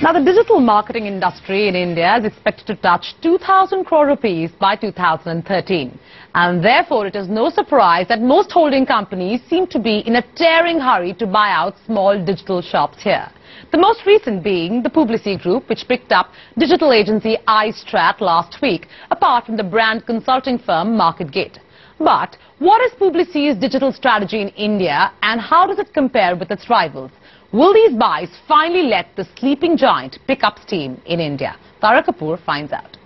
Now, the digital marketing industry in India is expected to touch 2,000 crore rupees by 2013. And therefore, it is no surprise that most holding companies seem to be in a tearing hurry to buy out small digital shops here. The most recent being the Publicis Groupe, which picked up digital agency iStrat last week, apart from the brand consulting firm MarketGate. But what is Publicis' digital strategy in India and how does it compare with its rivals? Will these buys finally let the sleeping giant pick up steam in India? Tara Kapoor finds out.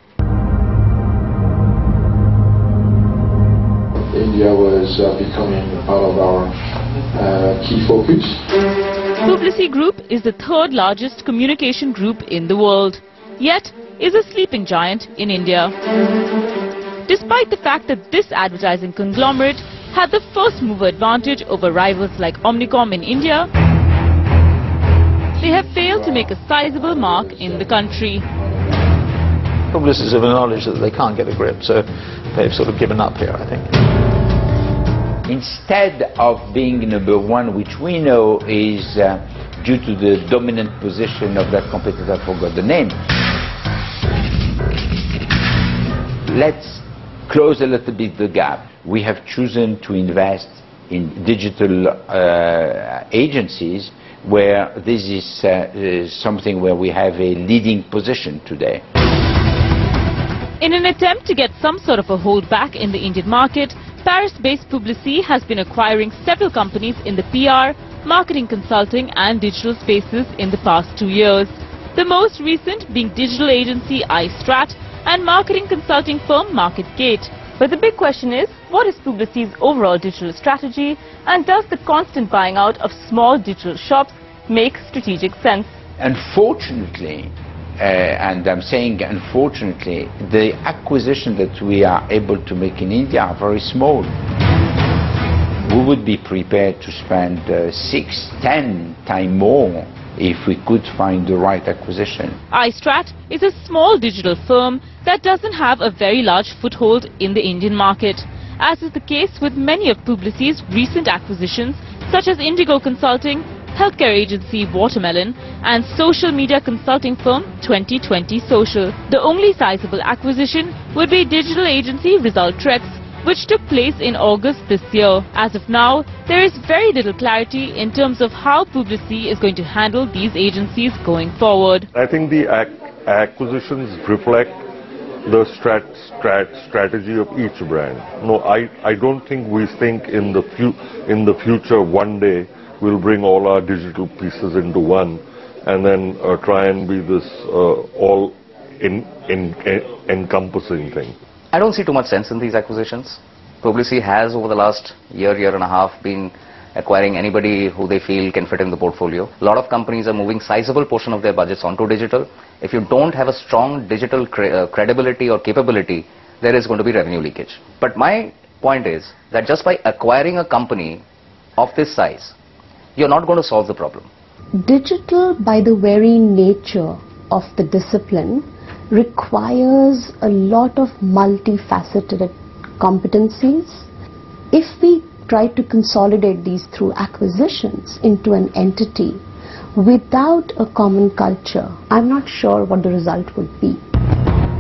India was becoming part of our key focus. Publicis Groupe is the third largest communication group in the world, yet is a sleeping giant in India. Despite the fact that this advertising conglomerate had the first mover advantage over rivals like Omnicom in India, they have failed to make a sizable mark in the country. Publicis have acknowledged that they can't get a grip, so they've sort of given up here, I think. Instead of being number one, which we know is due to the dominant position of that competitor, I forgot the name, let's close a little bit the gap. We have chosen to invest in digital agencies where this is something where we have a leading position today. In an attempt to get some sort of a hold back in the Indian market, Paris-based Publicis has been acquiring several companies in the PR, marketing consulting and digital spaces in the past 2 years. The most recent being digital agency iStrat and marketing consulting firm MarketGate. But the big question is, what is Publicis' overall digital strategy and does the constant buying out of small digital shops make strategic sense? Unfortunately, and I'm saying unfortunately, the acquisition that we are able to make in India are very small. We would be prepared to spend 6-10 times more if we could find the right acquisition. iStrat is a small digital firm that doesn't have a very large foothold in the Indian market, as is the case with many of Publicis' recent acquisitions such as Indigo Consulting, healthcare agency Watermelon and social media consulting firm 2020 Social. The only sizable acquisition would be digital agency Resultrex, which took place in August this year. As of now, there is very little clarity in terms of how Publicis is going to handle these agencies going forward. I think the acquisitions reflect the strategy of each brand. No, I don't think we think in the future one day we'll bring all our digital pieces into one and then try and be this all encompassing thing. I don't see too much sense in these acquisitions. Publicis has over the last year and a half been acquiring anybody who they feel can fit in the portfolio. A lot of companies are moving sizable portion of their budgets onto digital. If you don't have a strong digital credibility or capability, there is going to be revenue leakage. But my point is that just by acquiring a company of this size, you're not going to solve the problem. Digital, by the very nature of the discipline, requires a lot of multifaceted competencies. If we try to consolidate these through acquisitions into an entity without a common culture, I'm not sure what the result would be.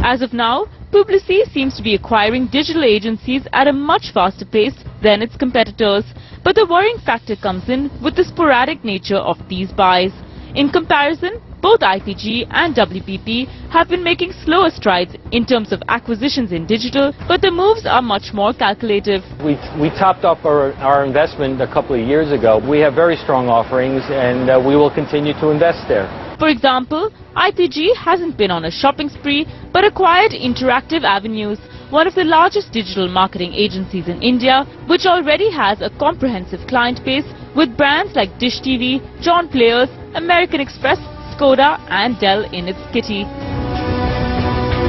As of now, Publicis seems to be acquiring digital agencies at a much faster pace than its competitors. But the worrying factor comes in with the sporadic nature of these buys. In comparison, both IPG and WPP have been making slower strides in terms of acquisitions in digital, but the moves are much more calculative. We topped up our investment a couple of years ago. We have very strong offerings and we will continue to invest there. For example, IPG hasn't been on a shopping spree but acquired Interactive Avenues, one of the largest digital marketing agencies in India, which already has a comprehensive client base with brands like Dish TV, John Players, American Express, Skoda and Dell in its kitty.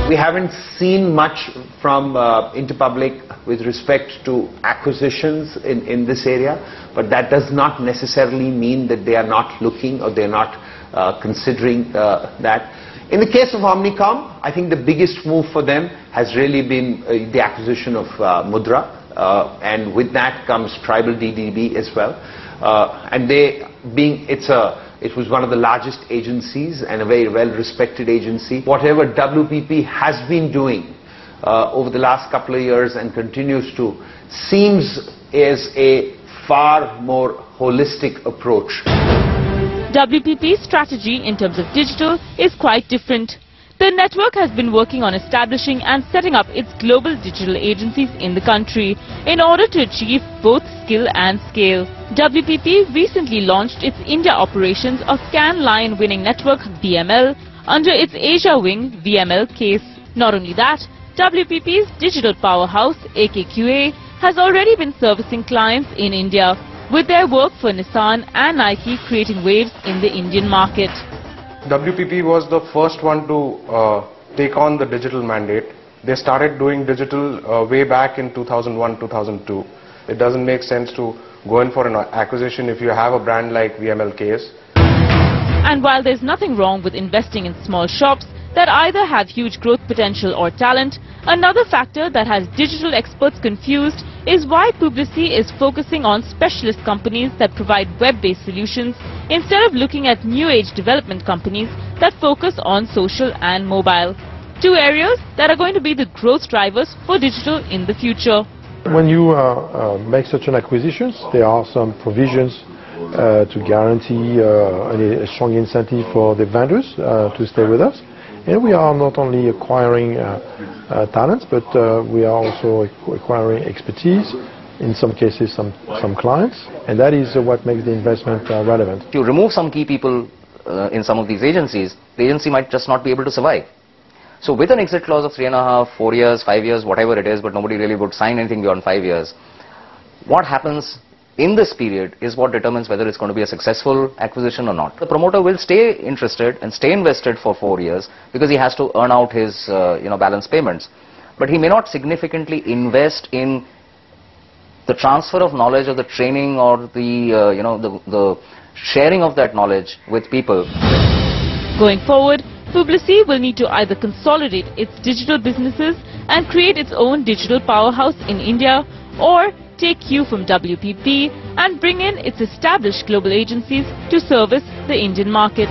We haven't seen much from Interpublic with respect to acquisitions in this area, but that does not necessarily mean that they are not looking or they are not considering that. In the case of Omnicom, I think the biggest move for them has really been the acquisition of Mudra, and with that comes Tribal DDB as well. And it's a It was one of the largest agencies and a very well-respected agency. Whatever WPP has been doing over the last couple of years and continues to, seems is a far more holistic approach. WPP's strategy in terms of digital is quite different. The network has been working on establishing and setting up its global digital agencies in the country in order to achieve both skill and scale. WPP recently launched its India operations of Can Line Winning Network VML under its Asia wing VML case. Not only that, WPP's digital powerhouse AKQA has already been servicing clients in India, with their work for Nissan and Nike creating waves in the Indian market. WPP was the first one to take on the digital mandate. They started doing digital way back in 2001-2002. It doesn't make sense to go in for an acquisition if you have a brand like VMLK's. And while there's nothing wrong with investing in small shops that either have huge growth potential or talent, another factor that has digital experts confused is why Publicis is focusing on specialist companies that provide web-based solutions instead of looking at new-age development companies that focus on social and mobile. Two areas that are going to be the growth drivers for digital in the future. When you make such an acquisition, there are some provisions to guarantee a strong incentive for the vendors to stay with us. And we are not only acquiring talents, but we are also acquiring expertise, in some cases some clients, and that is what makes the investment relevant. If you remove some key people in some of these agencies, the agency might just not be able to survive. So with an exit clause of 3.5, 4 years, 5 years, whatever it is, but nobody really would sign anything beyond 5 years, what happens in this period is what determines whether it's going to be a successful acquisition or not. The promoter will stay interested and stay invested for 4 years because he has to earn out his balance payments. But he may not significantly invest in the transfer of knowledge or the training or the sharing of that knowledge with people. Going forward, Publicis will need to either consolidate its digital businesses and create its own digital powerhouse in India, or take cue from WPP and bring in its established global agencies to service the Indian market.